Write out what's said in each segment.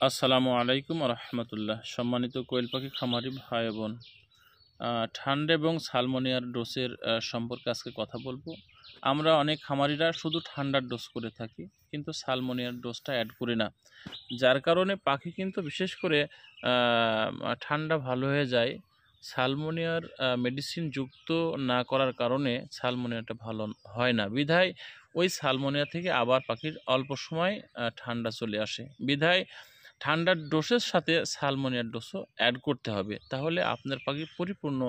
আসসালামু আলাইকুম রহমতুল্লাহ। সম্মানিত কোয়েল পাখি খামারি ভাই বোন, ঠান্ডা এবং সালমোনিয়ার ডোজের সম্পর্কে আজকে কথা বলবো। আমরা অনেক খামারিরা শুধু ঠান্ডার ডোজ করে থাকি, কিন্তু সালমোনিয়ার ডোজটা অ্যাড করি না, যার কারণে পাখি কিন্তু বিশেষ করে ঠান্ডা ভালো হয়ে যায়। সালমোনিয়ার মেডিসিন যুক্ত না করার কারণে সালমোনিয়াটা ভালো হয় না, বিধায় ওই সালমোনিয়া থেকে আবার পাখির অল্প সময় ঠান্ডা চলে আসে। বিধায় ঠান্ডার ডোজের সাথে সালমোনিয়ার ডোজও অ্যাড করতে হবে, তাহলে আপনার পাখি পরিপূর্ণ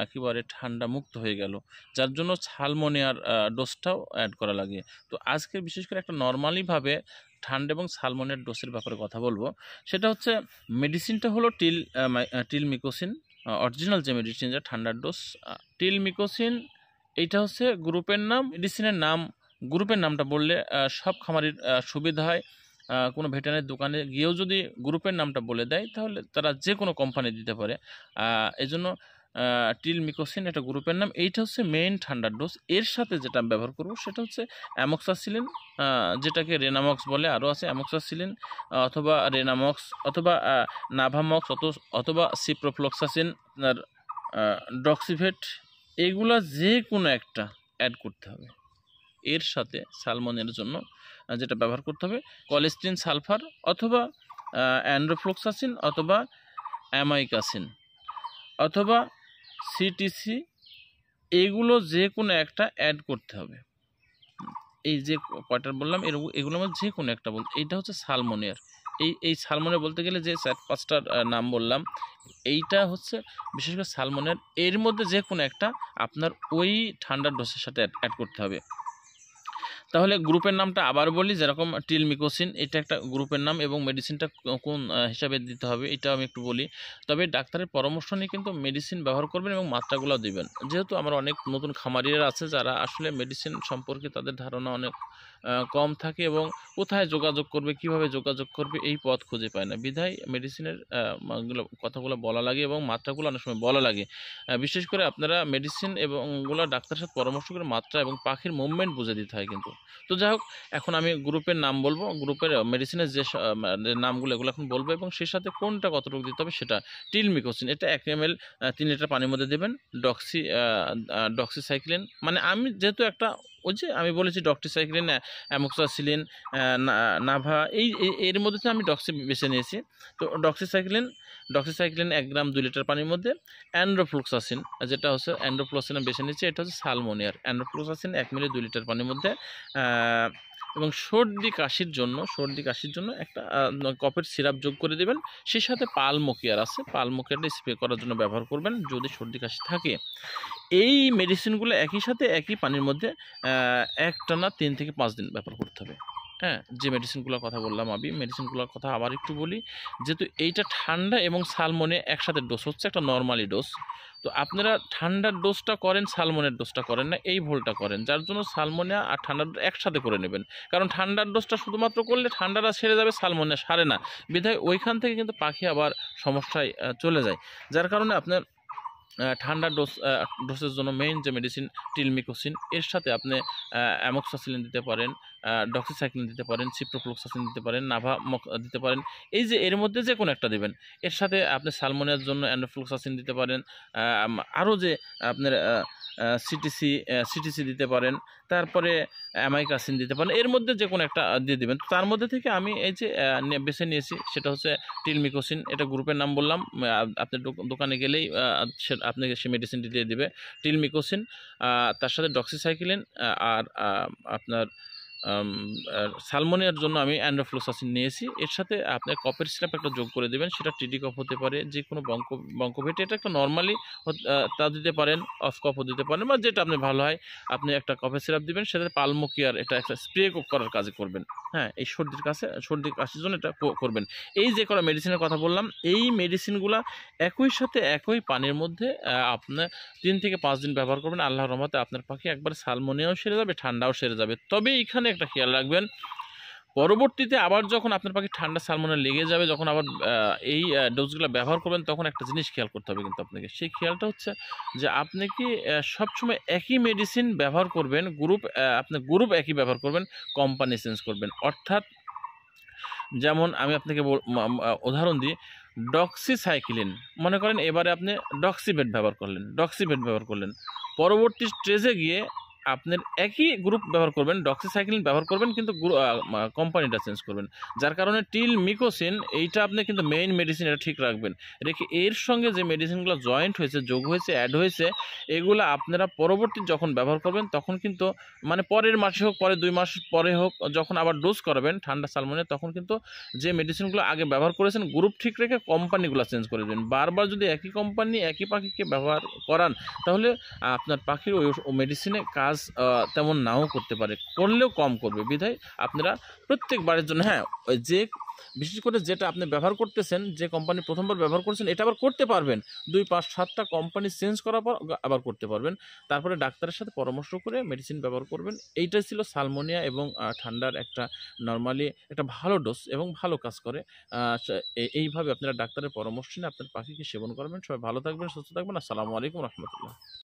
একেবারে ঠান্ডা মুক্ত হয়ে গেল, যার জন্য সালমোনিয়ার ডোজটাও অ্যাড করা লাগে। তো আজকে বিশেষ করে একটা নর্মালিভাবে ঠান্ডা এবং সালমোনিয়ার ডোজের ব্যাপারে কথা বলবো। সেটা হচ্ছে মেডিসিনটা হলো টিলমিকোসিন, অরিজিনাল যে মেডিসিন, যা ঠান্ডার ডোজ টিলমিকোসিন। এইটা হচ্ছে গ্রুপের নাম, মেডিসিনের নাম। গ্রুপের নামটা বললে সব খামারির সুবিধা হয়। কোনো ভেটেরিনারি দোকানে গিয়েও যদি গ্রুপের নামটা বলে দেয়, তাহলে তারা যে কোনো কোম্পানি দিতে পারে। এজন্য টিলমিকোসিন এটা গ্রুপের নাম। এইটা হচ্ছে মেইন ঠান্ডার ডোজ। এর সাথে যেটা ব্যবহার করব সেটা হচ্ছে অ্যামোক্সাসিলিন, যেটাকে রেনামক্স বলে। আরও আছে অ্যামোক্সাসিলিন অথবা রেনামক্স অথবা নাভামক্স অথবা সিপ্রোফ্লক্সাসিন, আপনার ডক্সিভেট, এগুলা যে কোনো একটা অ্যাড করতে হবে। এর সাথে সালমনের জন্য যেটা ব্যবহার করতে হবে কলেস্ট্রিন সালফার অথবা অ্যান্ড্রোফ্লক্সাসিন অথবা অ্যামাইকাসিন অথবা সিটিসি, এগুলো যে কোনো একটা অ্যাড করতে হবে। এই যে কয়টা বললাম এগুলোর মধ্যে যে কোনো একটা এইটা হচ্ছে সালমোনিয়ার। এই সালমোনিয়ার বলতে গেলে যে 4-5টার নাম বললাম, এইটা হচ্ছে বিশেষ করে সালমোনিয়ার। এর মধ্যে যে কোনো একটা আপনার ওই ঠান্ডার ডোজের সাথে অ্যাড করতে হবে। তাহলে গ্রুপের নামটা আবার বলি, যেরকম টিলমিকোসিন এটা একটা গ্রুপের নাম, এবং মেডিসিনটা কোন হিসাবে দিতে হবে এটাও আমি একটু বলি। তবে ডাক্তারের পরামর্শ নিয়ে কিন্তু মেডিসিন ব্যবহার করবেন এবং মাত্রাগুলো দিবেন। যেহেতু আমার অনেক নতুন খামারিরা আছে যারা আসলে মেডিসিন সম্পর্কে তাদের ধারণা অনেক কম থাকে, এবং কোথায় যোগাযোগ করবে, কিভাবে যোগাযোগ করবে, এই পথ খুঁজে পায় না, বিধায় মেডিসিনের কথাগুলো বলা লাগে এবং মাত্রাগুলো অনেক সময় বলা লাগে। বিশেষ করে আপনারা মেডিসিন এবং ওগুলো ডাক্তারের সাথে পরামর্শ করে মাত্রা এবং পাখির মুভমেন্ট বুঝে দিতে হয় কিন্তু। তো যাই হোক, এখন আমি গ্রুপের নাম বলবো, গ্রুপের মেডিসিনের যে নামগুলো এগুলো এখন বলবো, এবং সেই সাথে কোনটা কতটুকু দিতে হবে সেটা। টিলমিকোসিন এটা 1 ml 3 লিটার পানির মধ্যে দেবেন। ডক্সিসাইক্লিন, মানে আমি যেহেতু একটা ওই যে আমি বলেছি ডক্সিসাইক্লিন, অ্যামোক্সাসিলিন, নাভা, এর মধ্যে আমি ডক্সি বেছে নিয়েছি। তো ডক্সিসাইক্লিন 1 গ্রাম 2 লিটার পানির মধ্যে। অ্যান্ড্রোফ্লুক্সাসিন, যেটা হচ্ছে অ্যান্ড্রোফ্লুক্সাসিন বেছে নিচ্ছি, এটা হচ্ছে সালমোনিয়ার। অ্যান্ড্রোফ্লুক্সাসিন 1 মিলি 2 লিটার পানির মধ্যে। এবং সর্দি কাশির জন্য একটা কফের সিরাপ যোগ করে দেবেন। সেই সাথে পালমোকিয়ার আছে, পালমোকিয়ারটা স্প্রে করার জন্য ব্যবহার করবেন যদি সর্দি কাশি থাকে। এই মেডিসিনগুলো একই সাথে একই পানির মধ্যে একটানা 3 থেকে 5 দিন ব্যবহার করতে হবে। হ্যাঁ, যে মেডিসিনগুলোর কথা বললাম, আমি মেডিসিনগুলোর কথা আবার একটু বলি। যেহেতু এইটা ঠান্ডা এবং সালমোনিয়া একসাথে ডোজ হচ্ছে, একটা নর্মালি ডোজ। তো আপনারা ঠান্ডার ডোজটা করেন, সালমোনের ডোজটা করেন না, এই ভুলটা করেন, যার জন্য সালমোনিয়া আর ঠান্ডার একসাথে করে নেবেন। কারণ ঠান্ডার ডোজটা শুধুমাত্র করলে ঠান্ডাটা সেরে যাবে, সালমোনিয়া সারে না, বিধায় ওইখান থেকে কিন্তু পাখি আবার সমস্যায় চলে যায়। যার কারণে আপনার ঠান্ডার ডোজের জন্য মেইন যে মেডিসিন টিলমিকোসিন, এর সাথে আপনি অ্যামোক্সাসিলিন দিতে পারেন, ডক্সিসাইক্লিন দিতে পারেন, সিপ্রোফ্লক্সাসিন দিতে পারেন, নাভামক দিতে পারেন। এই যে এর মধ্যে যে কোনো একটা দেবেন। এর সাথে আপনি সালমোনিয়ার জন্য অ্যান্ড্রোফ্লুক্সাসিন দিতে পারেন। আরও যে আপনার সিটিসি দিতে পারেন, তারপরে অ্যামাইকাসিন দিতে পারেন। এর মধ্যে যে কোনো একটা দিয়ে দেবেন। তার মধ্যে থেকে আমি এই যে বেছে নিয়েছি সেটা হচ্ছে টিলমিকোসিন, এটা গ্রুপের নাম বললাম। আপনি দোকানে গেলেই আপনাকে সে মেডিসিনটি দিয়ে দেবে, টিলমিকোসিন। তার সাথে ডক্সিসাইক্লিন আর আপনার সালমোনিয়ার জন্য আমি অ্যান্ড্রোফ্লুক্সাসিন নিয়েছি। এর সাথে আপনি কফের সিরাপ একটা যোগ করে দেবেন, সেটা টিডি কফ হতে পারে, যে কোনো বঙ্কোভেট, এটা একটা নর্মালি তা দিতে পারেন, অফ কফও দিতে পারেন, বা যেটা আপনি ভালো হয়। আপনি একটা কফের সিরাপ দিবেন, সেটাতে পালমোকিয়ার এটা একটা স্প্রে করার কাজে করবেন। হ্যাঁ, এই সর্দি কাশির জন্য এটা করবেন। এই যে কটা মেডিসিনের কথা বললাম, এই মেডিসিনগুলা একই সাথে একই পানির মধ্যে আপনার 3 থেকে 5 দিন ব্যবহার করবেন। আল্লাহর রহমতে আপনার পাখি একবার সালমোনিয়াও সেরে যাবে, ঠান্ডাও সেরে যাবে। তবে এখানে একটা খেয়াল রাখবেন, পরবর্তীতে আবার যখন আপনার পাখি ঠান্ডা সালমোনিয়া লেগে যাবে, যখন আবার এই ডোজগুলো ব্যবহার করবেন, তখন একটা জিনিস খেয়াল করতে হবে কিন্তু আপনাকে। সেই খেয়ালটা হচ্ছে যে আপনি কি সবসময় একই মেডিসিন ব্যবহার করবেন, আপনি গ্রুপ একই ব্যবহার করবেন, কোম্পানি চেঞ্জ করবেন। অর্থাৎ যেমন আমি আপনাকে উদাহরণ দিই, ডক্সিসাইক্লিন, মনে করেন এবারে আপনি ডক্সিবেট ব্যবহার করলেন, পরবর্তী স্টেজে গিয়ে আপনার একই গ্রুপ ব্যবহার করবেন, ডক্সিসাইক্লিন ব্যবহার করবেন, কিন্তু কোম্পানিটা চেঞ্জ করবেন, যার কারণে টিল মিকোসিন এইটা আপনি কিন্তু মেইন মেডিসিন, এটা ঠিক রাখবেন, রেখে এর সঙ্গে যে মেডিসিনগুলো জয়েন্ট হয়েছে, যোগ হয়েছে, অ্যাড হয়েছে, এগুলো আপনারা পরবর্তী যখন ব্যবহার করবেন তখন কিন্তু মানে পরের মাসে হোক, পরে 2 মাস পরে হোক, যখন আবার ডোজ করাবেন ঠান্ডা সালমোনিয়া, তখন কিন্তু যে মেডিসিনগুলো আগে ব্যবহার করেছেন গ্রুপ ঠিক রেখে কোম্পানিগুলো চেঞ্জ করে দেবেন। বারবার যদি একই কোম্পানি একই পাখিকে ব্যবহার করান, তাহলে আপনার পাখির ওই মেডিসিনে কাজ তেমন নাও করতে পারে, করলেও কম করবে। বিধায় আপনারা প্রত্যেকবারের জন্য, হ্যাঁ, যে বিশেষ করে যেটা আপনি ব্যবহার করতেছেন, যে কোম্পানি প্রথমবার ব্যবহার করছেন, এটা আবার করতে পারবেন 2, 5, 7টা কোম্পানি চেঞ্জ করার পর আবার করতে পারবেন। তারপরে ডাক্তারের সাথে পরামর্শ করে মেডিসিন ব্যবহার করবেন। এইটাই ছিল সালমোনিয়া এবং ঠান্ডার একটা নরমালি একটা ভালো ডোজ এবং ভালো কাজ করে। এইভাবে আপনারা ডাক্তারের পরামর্শ নিয়ে আপনার পাখিকে সেবন করবেন। সবাই ভালো থাকবেন, সুস্থ থাকবেন। আসসালামু আলাইকুম রহমতুল্লাহ।